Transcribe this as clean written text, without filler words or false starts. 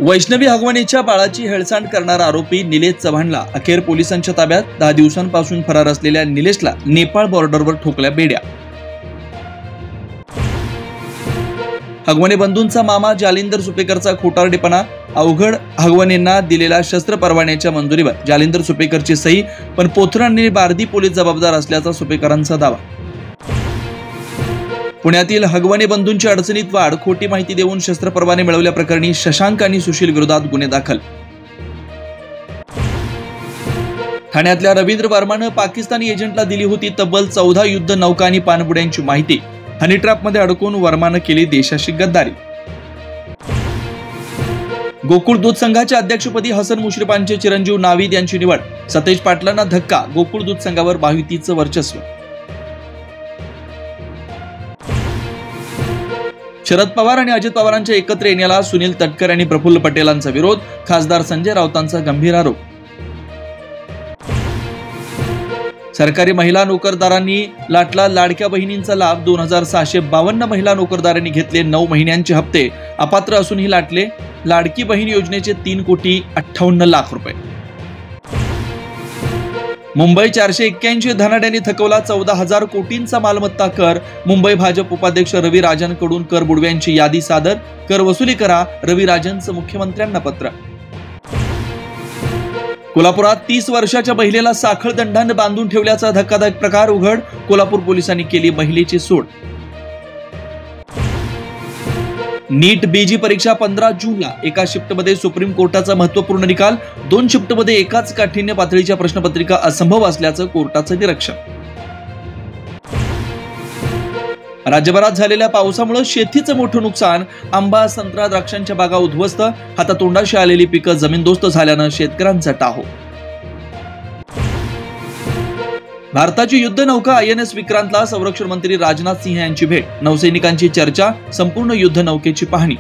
वैष्णवी हगवणेच्या बाळाची हेळसांड करणारा आरोपी निलेश चव्हाणला अखेर पोलिसांच्या ताब्यात. 10 दिवसांपासून फरार असलेल्या निलेशला नेपाळ बॉर्डरवर ठोकल्या बेड्या. हगवणे बंधूंचा मामा जालिंदर सुपेकरचा खोटारडेपणा. अवघड हगवणेंना दिलेल्या शस्त्र परवान्याच्या मंजुरीवर जालिंदर सुपेकरची सही, पण पोथरा आणि बार्दी पोलीस जबाबदार असल्याचा सुपेकरांचा दावा. पुण्यातील हगवणे बंधूंची अडचणीत वाढ. खोटी माहिती देऊन शस्त्र परवाने मिळवल्याप्रकरणी शशांक आणि सुशील विरोधात गुन्हे दाखल. ठाण्यातल्या रवींद्र वर्मानं पाकिस्तानी एजंटला दिली होती तब्बल 14 युद्ध नौका आणि पाणबुड्यांची माहिती. हनी ट्रॅपमध्ये अडकून वर्मानं केली देशाशी गद्दारी. गोकुळ दूध संघाच्या अध्यक्षपदी हसन मुश्रीफांचे चिरंजीव नावीद यांची निवड. सतेज पाटलांना धक्का. गोकुळ दूध संघावर महायुतीचं वर्चस्व. शरद पवार आणि अजित पवारांच्या एकत्र येण्याला सुनील तटकरे आणि प्रफुल्ल पटेलांचा विरोध. खासदार संजय राऊतांचा गंभीर आरोप. सरकारी महिला नोकरदारांनी लाटला लाडक्या बहिणींचा लाभ. 2652 महिला नोकरदारांनी घेतले 9 महिन्यांचे हप्ते. अपात्र असूनही लाटले. लाडकी बहीण योजनेचे 3,58,00,000 रुपये. मुंबई 481 धनाड्यांनी थकवला 14,000 कोटींचा मालमत्ता कर. मुंबई भाजप उपाध्यक्ष रवी राजनकडून कर बुडव्यांची यादी सादर. कर वसुली करा. रवी राजनचं मुख्यमंत्र्यांना पत्र. कोल्हापुरात 30 वर्षाच्या महिलेला साखळ दंडाने बांधून ठेवल्याचा धक्कादायक प्रकार उघड. कोल्हापूर पोलिसांनी केली महिलेची सोड. नीट बीजी परीक्षा 15 जूनला. एका शिफ्टमध्ये सुप्रीम कोर्टाचा महत्वपूर्ण निकाल. 2 शिफ्टमध्ये एकाच काठिण्य पातळीच्या प्रश्नपत्रिका असंभव असल्याचं कोर्टाचं निरीक्षण. राज्यभरात झालेल्या पावसामुळे शेतीचं मोठं नुकसान. आंबा, संत्रा, द्राक्षांच्या बागा उद्ध्वस्त. हातातोंडाशी आलेली पिकं जमीनदोस्त झाल्यानं शेतकऱ्यांचा टाहो. भारताची युद्ध नौका INS विक्रांतला संरक्षण मंत्री राजनाथ सिंह यांची भेट. नौसैनिकांची चर्चा. संपूर्ण युद्ध नौकेची पाहणी.